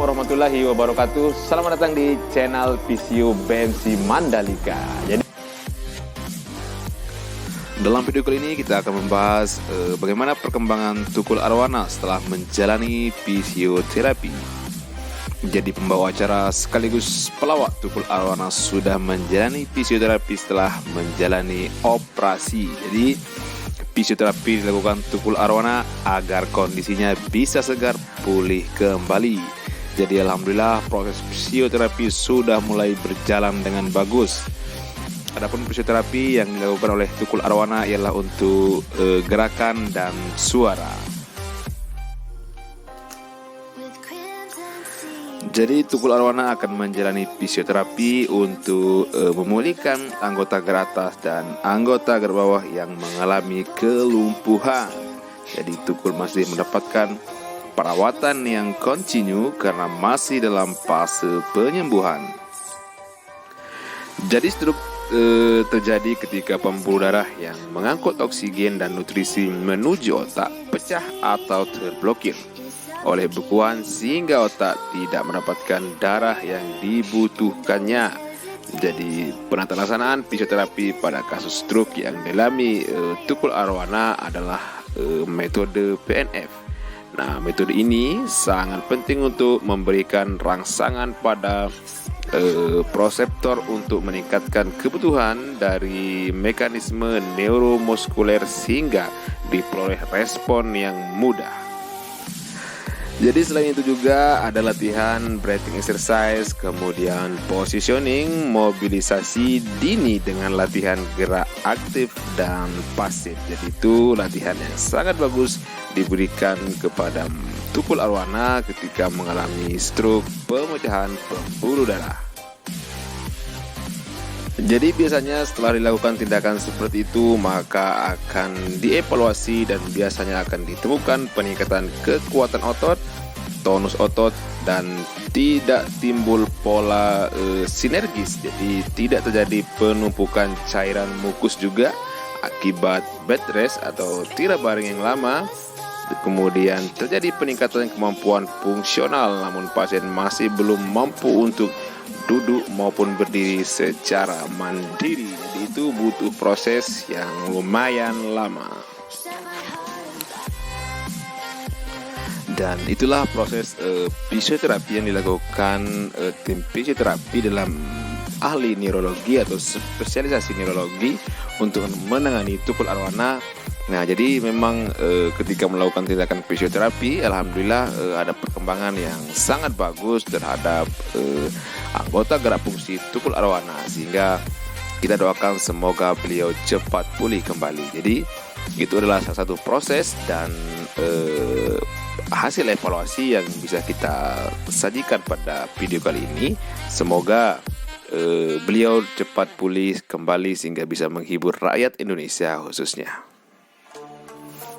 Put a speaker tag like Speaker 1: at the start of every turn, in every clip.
Speaker 1: warahmatullahi wabarakatuh. Selamat datang di channel Visio BMC Mandalika. Jadi dalam video kali ini kita akan membahas bagaimana perkembangan Tukul Arwana setelah menjalani fisioterapi. Jadi pembawa acara sekaligus pelawak Tukul Arwana sudah menjalani fisioterapi setelah menjalani operasi. Jadi fisioterapi dilakukan Tukul Arwana agar kondisinya bisa segar pulih kembali. Jadi alhamdulillah proses fisioterapi sudah mulai berjalan dengan bagus. Adapun fisioterapi yang dilakukan oleh Tukul Arwana ialah untuk gerakan dan suara. Jadi Tukul Arwana akan menjalani fisioterapi untuk memulihkan anggota gear atas dan anggota gear bawah yang mengalami kelumpuhan. Jadi Tukul masih mendapatkan perawatan yang kontinu karena masih dalam fase penyembuhan. Jadi stroke terjadi ketika pembuluh darah yang mengangkut oksigen dan nutrisi menuju otak pecah atau terblokir oleh bekuan sehingga otak tidak mendapatkan darah yang dibutuhkannya. Jadi penata-laksanaan fisioterapi pada kasus stroke yang dialami Tukul Arwana adalah metode PNF. Nah, metode ini sangat penting untuk memberikan rangsangan pada proseptor untuk meningkatkan kebutuhan dari mekanisme neuromuskuler sehingga diperoleh respon yang mudah. Jadi selain itu juga ada latihan breathing exercise, kemudian positioning, mobilisasi dini dengan latihan gerak aktif dan pasif. Jadi itu latihan yang sangat bagus diberikan kepada Tukul Arwana ketika mengalami stroke pemecahan pembuluh darah. Jadi biasanya setelah dilakukan tindakan seperti itu maka akan dievaluasi dan biasanya akan ditemukan peningkatan kekuatan otot, tonus otot, dan tidak timbul pola sinergis. Jadi tidak terjadi penumpukan cairan mukus juga akibat bed rest atau tirai baring yang lama. Kemudian terjadi peningkatan kemampuan fungsional namun pasien masih belum mampu untuk duduk maupun berdiri secara mandiri. Jadi itu butuh proses yang lumayan lama. Dan itulah proses fisioterapi yang dilakukan tim fisioterapi dalam ahli neurologi atau spesialisasi neurologi untuk menangani Tukul Arwana. Nah, jadi memang ketika melakukan tindakan fisioterapi, alhamdulillah ada perkembangan yang sangat bagus terhadap anggota gerak fungsi Tukul Arwana, sehingga kita doakan semoga beliau cepat pulih kembali. Jadi itu adalah salah satu proses dan hasil evaluasi yang bisa kita sajikan pada video kali ini. Semoga beliau cepat pulih kembali sehingga bisa menghibur rakyat Indonesia khususnya.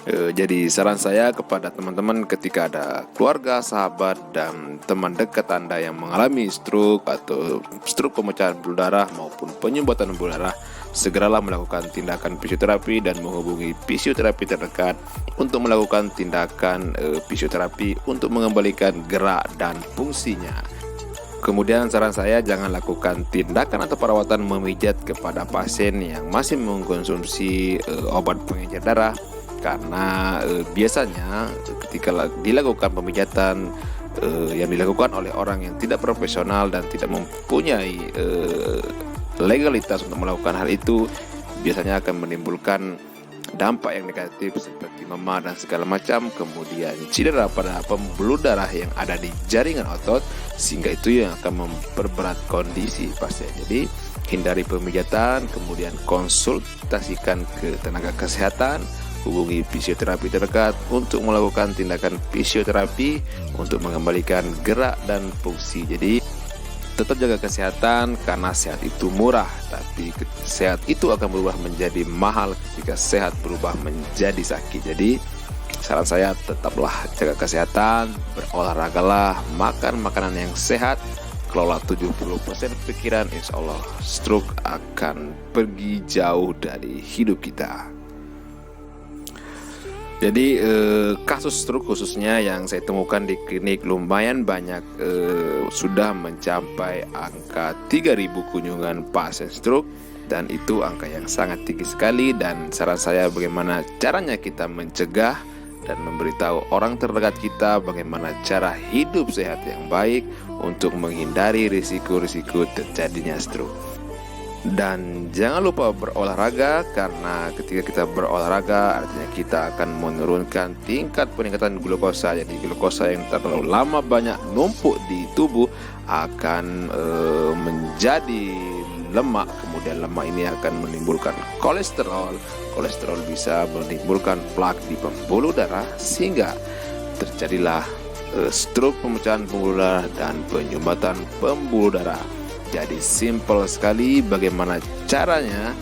Speaker 1: Jadi saran saya kepada teman-teman ketika ada keluarga, sahabat, dan teman dekat Anda yang mengalami stroke atau stroke pemecahan pembuluh darah maupun penyumbatan pembuluh darah, segeralah melakukan tindakan fisioterapi dan menghubungi fisioterapi terdekat untuk melakukan tindakan fisioterapi untuk mengembalikan gerak dan fungsinya. Kemudian saran saya jangan lakukan tindakan atau perawatan memijat kepada pasien yang masih mengkonsumsi obat pengencer darah. Karena biasanya ketika dilakukan pemijatan yang dilakukan oleh orang yang tidak profesional dan tidak mempunyai legalitas untuk melakukan hal itu, biasanya akan menimbulkan dampak yang negatif seperti memar dan segala macam, kemudian cedera pada pembuluh darah yang ada di jaringan otot, sehingga itu yang akan memperberat kondisi pasien. Jadi hindari pemijatan, kemudian konsultasikan ke tenaga kesehatan, hubungi fisioterapi terdekat untuk melakukan tindakan fisioterapi untuk mengembalikan gerak dan fungsi. Jadi tetap jaga kesehatan karena sehat itu murah, tapi sehat itu akan berubah menjadi mahal ketika sehat berubah menjadi sakit. Jadi saran saya tetaplah jaga kesehatan, berolahragalah, makan makanan yang sehat, kelola 70% pikiran, insya Allah stroke akan pergi jauh dari hidup kita. Jadi kasus stroke khususnya yang saya temukan di klinik lumayan banyak, sudah mencapai angka 3.000 kunjungan pasien stroke, dan itu angka yang sangat tinggi sekali. Dan saran saya bagaimana caranya kita mencegah dan memberitahu orang terdekat kita bagaimana cara hidup sehat yang baik untuk menghindari risiko-risiko terjadinya stroke. Dan jangan lupa berolahraga, karena ketika kita berolahraga artinya kita akan menurunkan tingkat peningkatan glukosa. Jadi glukosa yang terlalu lama banyak numpuk di tubuh akan menjadi lemak. Kemudian lemak ini akan menimbulkan kolesterol. Kolesterol bisa menimbulkan plak di pembuluh darah sehingga terjadilah stroke, pemecahan pembuluh darah dan penyumbatan pembuluh darah. Jadi simple sekali bagaimana caranya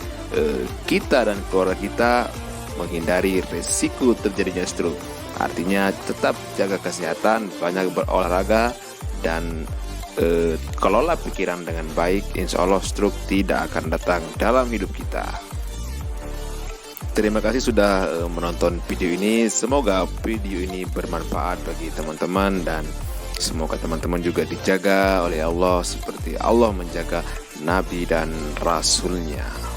Speaker 1: kita dan keluarga kita menghindari risiko terjadinya stroke. Artinya tetap jaga kesehatan, banyak berolahraga, dan kelola pikiran dengan baik. Insya Allah stroke tidak akan datang dalam hidup kita. Terima kasih sudah menonton video ini. Semoga video ini bermanfaat bagi teman-teman, dan semoga teman-teman juga dijaga oleh Allah seperti Allah menjaga Nabi dan Rasul-Nya.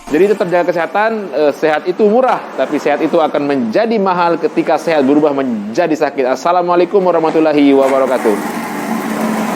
Speaker 1: Jadi tetap jaga kesehatan. Sehat itu murah, tapi sehat itu akan menjadi mahal ketika sehat berubah menjadi sakit. Assalamualaikum warahmatullahi wabarakatuh.